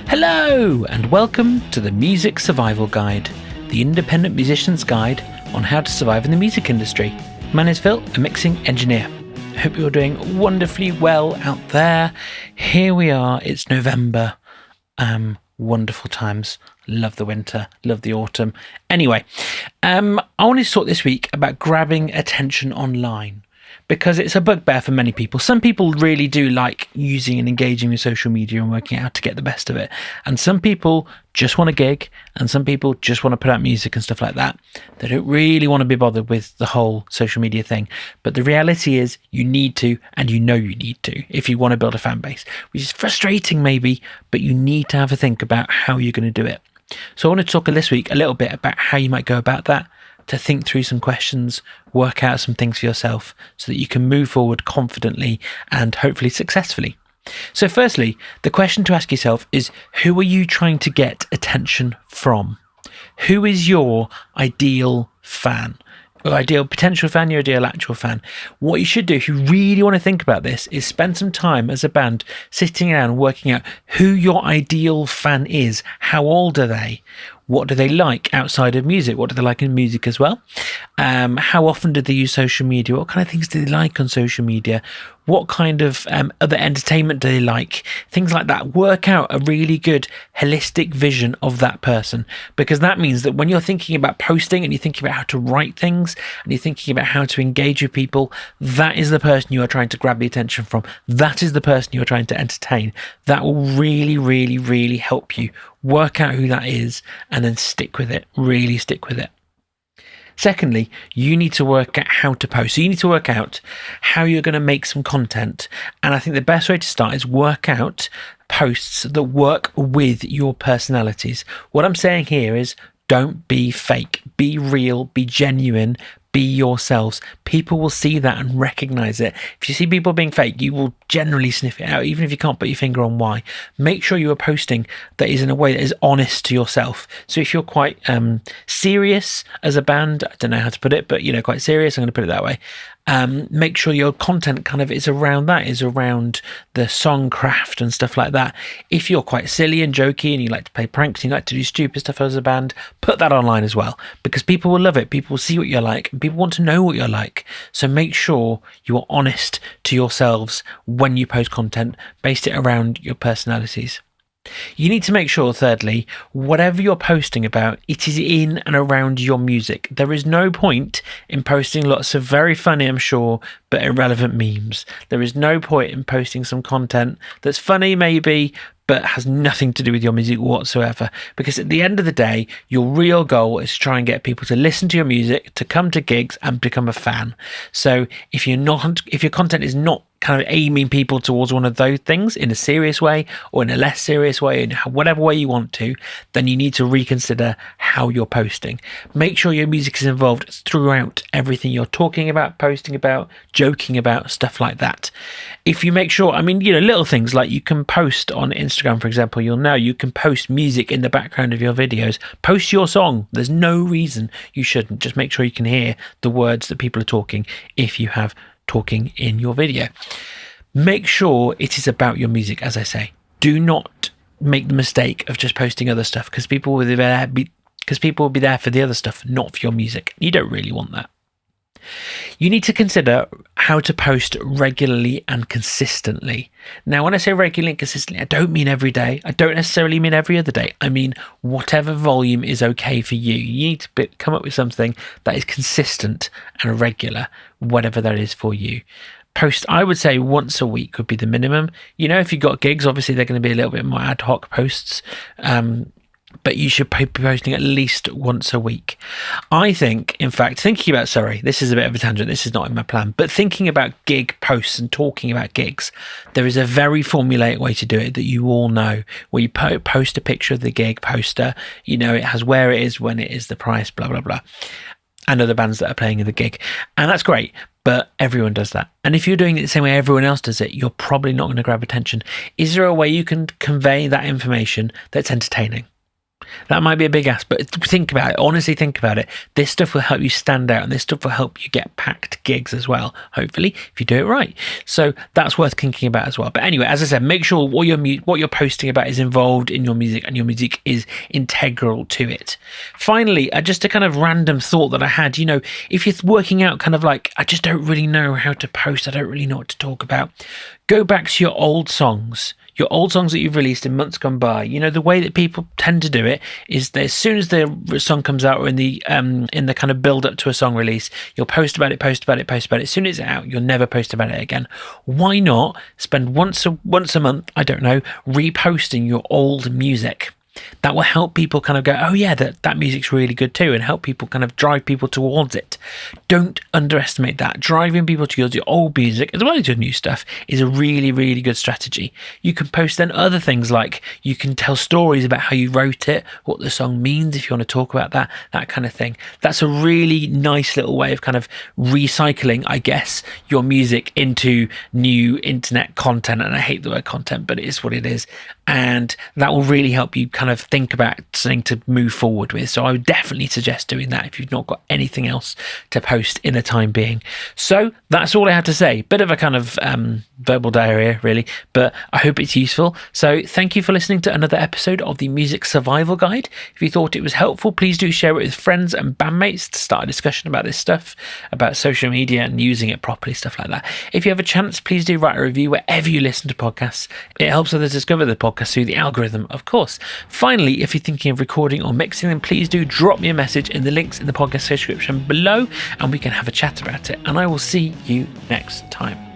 Hello and welcome to the Music Survival Guide, the independent musician's guide on how to survive in the music industry. My name is Phil, a mixing engineer. I hope you're doing wonderfully well out there. Here we are, it's November. Wonderful times. Love the winter, love the autumn. Anyway, I wanted to talk this week about grabbing attention online, because it's a bugbear for many people. Some people really do like using and engaging with social media and working out how to get the best of it. And some people just want a gig, and some people just want to put out music and stuff like that. They don't really want to be bothered with the whole social media thing. But the reality is you need to, and you know you need to, if you want to build a fan base, which is frustrating maybe, but you need to have a think about how you're going to do it. So I want to talk this week a little bit about how you might go about that, to think through some questions, work out some things for yourself so that you can move forward confidently and hopefully successfully. So firstly, the question to ask yourself is, who are you trying to get attention from? Who is your ideal fan? Your ideal potential fan, your ideal actual fan. What you should do, if you really want to think about this, is spend some time as a band sitting down and working out who your ideal fan is. How old are they? What do they like outside of music? What do they like in music as well? How often do they use social media? What kind of things do they like on social media? What kind of other entertainment do they like? Things like that. Work out a really good holistic vision of that person, because that means that when you're thinking about posting and you're thinking about how to write things and you're thinking about how to engage with people, that is the person you are trying to grab the attention from. That is the person you are trying to entertain. That will really, really, really help you work out who that is and then stick with it. Really stick with it. Secondly, you need to work out how to post. So you need to work out how you're going to make some content. And I think the best way to start is work out posts that work with your personalities. What I'm saying here is, don't be fake. Be real, be genuine, be yourselves. People will see that and recognize it. If you see people being fake, you will generally sniff it out, even if you can't put your finger on why. Make sure you are posting that is in a way that is honest to yourself. So if you're quite serious as a band, I don't know how to put it, but quite serious, I'm going to put it that way. Make sure your content kind of is around that, is around the song craft and stuff like that. If you're quite silly and jokey and you like to play pranks and you like to do stupid stuff as a band, put that online as well, because people will love it. People will see what you're like and people want to know what you're like. So make sure you are honest to yourselves when you post content, based it around your personalities. You need to make sure, thirdly, whatever you're posting about, it is in and around your music. There is no point in posting lots of very funny, I'm sure, but irrelevant memes. There is no point in posting some content that's funny, maybe, but has nothing to do with your music whatsoever. Because at the end of the day, your real goal is to try and get people to listen to your music, to come to gigs and become a fan. So if your content is not kind of aiming people towards one of those things in a serious way or in a less serious way, in whatever way you want to, then you need to reconsider how you're posting. Make sure your music is involved throughout everything you're talking about, posting about, joking about, stuff like that. If you make sure, little things like you can post on Instagram, for example, you'll know you can post music in the background of your videos. Post your song. There's no reason you shouldn't. Just make sure you can hear the words that people are talking if you have talking in your video. Make sure it is about your music, as I say. Do not make the mistake of just posting other stuff, because people will be there for the other stuff, not for your music. You don't really want that. You need to consider how to post regularly and consistently. Now, when I say regularly and consistently, I don't mean every day. I don't necessarily mean every other day. I mean whatever volume is okay for you. You need to come up with something that is consistent and regular, whatever that is for you. Post, I would say once a week would be the minimum. If you've got gigs, obviously they're going to be a little bit more ad hoc posts. But you should be posting at least once a week. I think, in fact, this is a bit of a tangent, this is not in my plan, but thinking about gig posts and talking about gigs, there is a very formulaic way to do it that you all know, where you post a picture of the gig poster, it has where it is, when it is, the price, blah, blah, blah, and other bands that are playing at the gig. And that's great, but everyone does that. And if you're doing it the same way everyone else does it, you're probably not going to grab attention. Is there a way you can convey that information that's entertaining? That might be a big ask, but think about it. Honestly, think about it. This stuff will help you stand out, and this stuff will help you get packed gigs as well, hopefully, if you do it right. So that's worth thinking about as well. But anyway, as I said, make sure what you're posting about is involved in your music, and your music is integral to it. Finally, just a kind of random thought that I had, if you're working out kind of like, I just don't really know how to post, I don't really know what to talk about, go back to your old songs that you've released in months gone by. The way that people tend to do it is that as soon as the song comes out, or in the kind of build up to a song release, you'll post about it. As soon as it's out, you'll never post about it again. Why not spend once a month, I don't know, reposting your old music? That will help people kind of go, oh yeah, that music's really good too, and help people kind of drive people towards it. Don't underestimate that. Driving people towards your old music as well as your new stuff is a really, really good strategy. You can post then other things, like you can tell stories about how you wrote it, what the song means, if you want to talk about that kind of thing. That's a really nice little way of kind of recycling, I guess, your music into new internet content. And I hate the word content, but it is what it is. And that will really help you kind of think about something to move forward with. So I would definitely suggest doing that if you've not got anything else to post in the time being. So that's all I had to say. Bit of a kind of verbal diarrhea, really, but I hope it's useful. So thank you for listening to another episode of the Music Survival Guide. If you thought it was helpful, please do share it with friends and bandmates to start a discussion about this stuff, about social media and using it properly, stuff like that. If you have a chance, please do write a review wherever you listen to podcasts. It helps others discover the podcast through the algorithm, of course. Finally, if you're thinking of recording or mixing them, please do drop me a message in the links in the podcast description below, and we can have a chat about it. And I will see you next time.